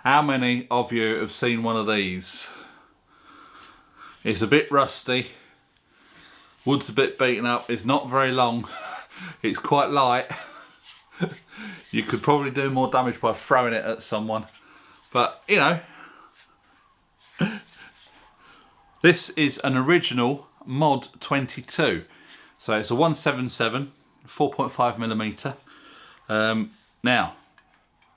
How many of you have seen one of these? It's a bit rusty. Wood's a bit beaten up. It's not very long. It's quite light. You could probably do more damage by throwing it at someone. But, you know. This is an original Mod 22. So it's a 177, 4.5mm. Now,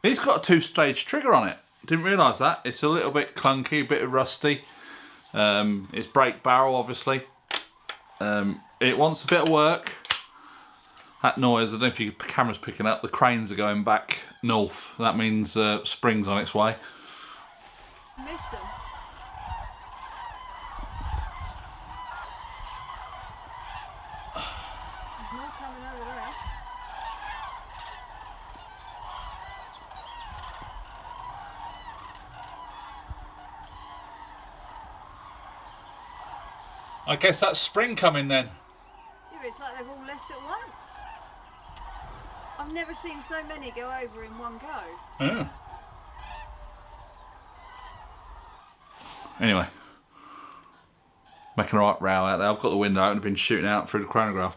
it's got a 2-stage trigger on it. Didn't realise that. It's a little bit clunky, a bit rusty. It's brake barrel, obviously. It wants a bit of work. That noise, I don't know if your camera's picking up, the cranes are going back north. That means spring's on its way. Missed them. There's more coming over there. I guess that's spring coming then. Yeah, it's like they've all left at once. I've never seen so many go over in one go. Yeah. Anyway, making a right row out there. I've got the window open, I've been shooting out through the chronograph.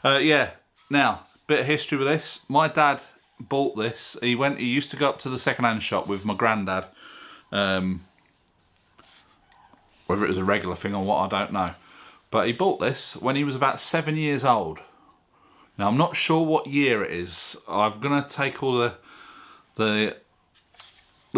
Yeah, now, bit of history with this. My dad bought this. He used to go up to the second-hand shop with my granddad. Whether it was a regular thing or what, I don't know. But he bought this when he was about 7 years old. Now, I'm not sure what year it is. I'm going to take all the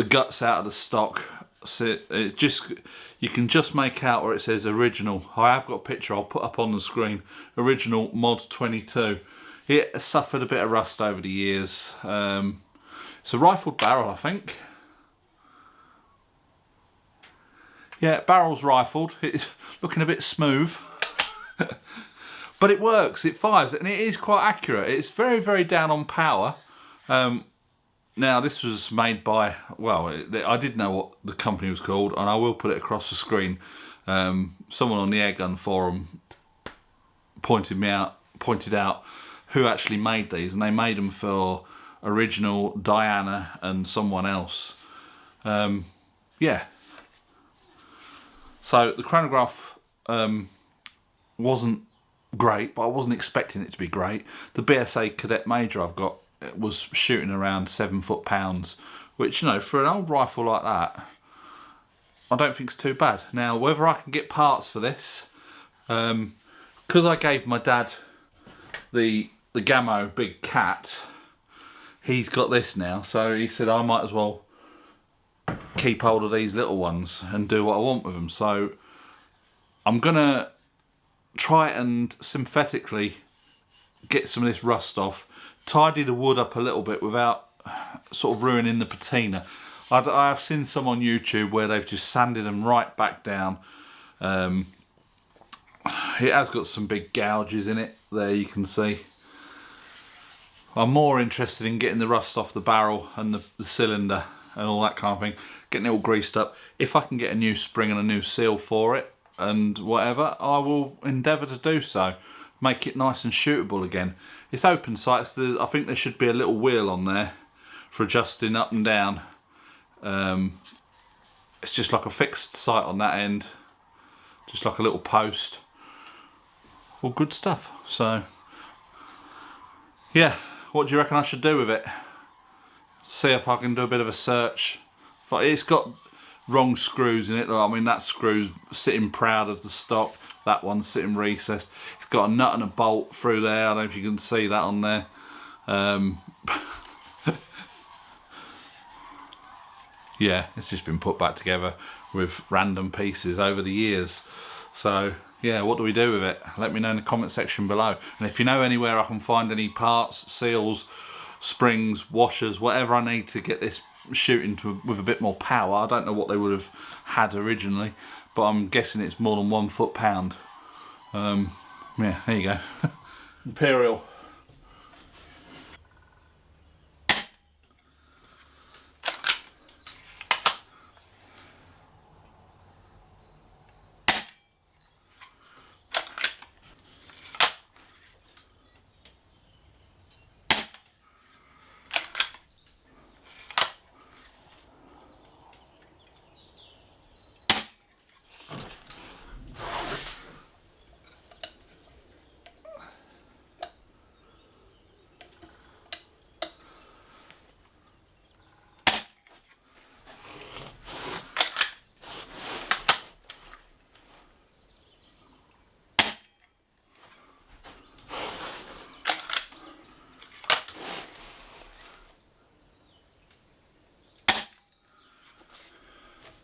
guts out of the stock. So it just, you can just make out where it says original. I have got a picture I'll put up on the screen. Original Mod 22. It suffered a bit of rust over the years. It's a rifled barrel, I think. Yeah, barrel's rifled. It's looking a bit smooth. But it works, it fires, and it is quite accurate. It's very, very down on power. Now, this was made by, well, I did know what the company was called, and I will put it across the screen. Someone on the airgun forum pointed out who actually made these, and they made them for original Diana and someone else. Yeah. So the chronograph wasn't great, but I wasn't expecting it to be great. The BSA Cadet Major I've got was shooting around 7 foot-pounds, which, you know, for an old rifle like that, I don't think it's too bad. Now, whether I can get parts for this, because I gave my dad the Gamo Big Cat, he's got this now, so he said I might as well keep hold of these little ones and do what I want with them. So I'm gonna try and synthetically get some of this rust off, tidy the wood up a little bit without sort of ruining the patina. I have seen some on YouTube where they've just sanded them right back down. It has got some big gouges in it there, you can see. I'm more interested in getting the rust off the barrel and the cylinder and all that kind of thing, getting it all greased up. If I can get a new spring and a new seal for it and whatever, I will endeavour to do so. Make it nice and shootable again. It's open sights. I think there should be a little wheel on there for adjusting up and down. It's just like a fixed sight on that end, just like a little post. All good stuff. So yeah, what do you reckon I should do with it? See if I can do a bit of a search. It's got wrong screws in it. I mean, that screw's sitting proud of the stock. That one's sitting recessed. It's got a nut and a bolt through there. I don't know if you can see that on there. Yeah, it's just been put back together with random pieces over the years. So yeah, what do we do with it? Let me know in the comment section below. And if you know anywhere I can find any parts, seals, springs, washers, whatever I need to get this shooting with a bit more power. I don't know what they would have had originally, but I'm guessing it's more than 1 foot-pound. Yeah, there you go. Imperial.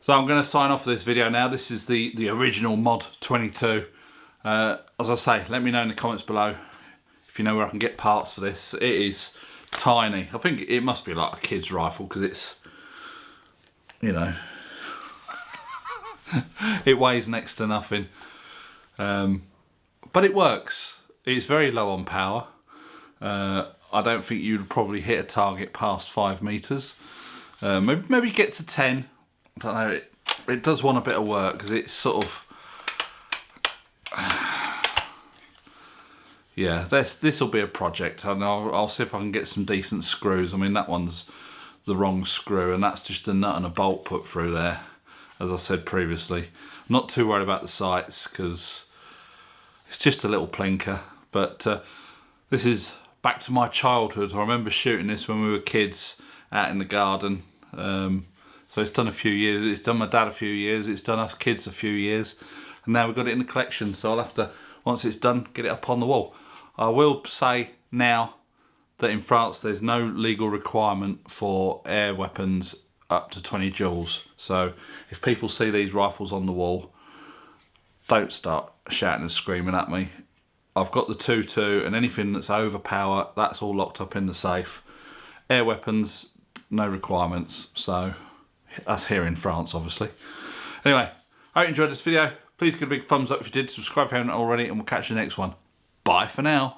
So I'm going to sign off this video now. This is the original Mod 22. As I say, let me know in the comments below if you know where I can get parts for this. It is tiny. I think it must be like a kid's rifle because it's, you know, it weighs next to nothing. But it works. It's very low on power. I don't think you'd probably hit a target past 5 meters. Maybe get to 10. I don't know. It does want a bit of work because it's sort of. Yeah, this will be a project, and I'll see if I can get some decent screws. I mean, that one's the wrong screw, and that's just a nut and a bolt put through there, as I said previously. I'm not too worried about the sights because it's just a little plinker. But this is back to my childhood. I remember shooting this when we were kids out in the garden. So it's done a few years. It's done my dad a few years. It's done us kids a few years, and now we've got it in the collection. So I'll have to, once it's done, get it up on the wall. I will say now that in France there's no legal requirement for air weapons up to 20 joules. So if people see these rifles on the wall, don't start shouting and screaming at me. I've got the 2.2, and anything that's over power, that's all locked up in the safe. Air weapons, no requirements. So that's here in France, obviously. Anyway, I hope you enjoyed this video. Please give a big thumbs up if you did. Subscribe if you haven't already, and we'll catch you next one. Bye for now.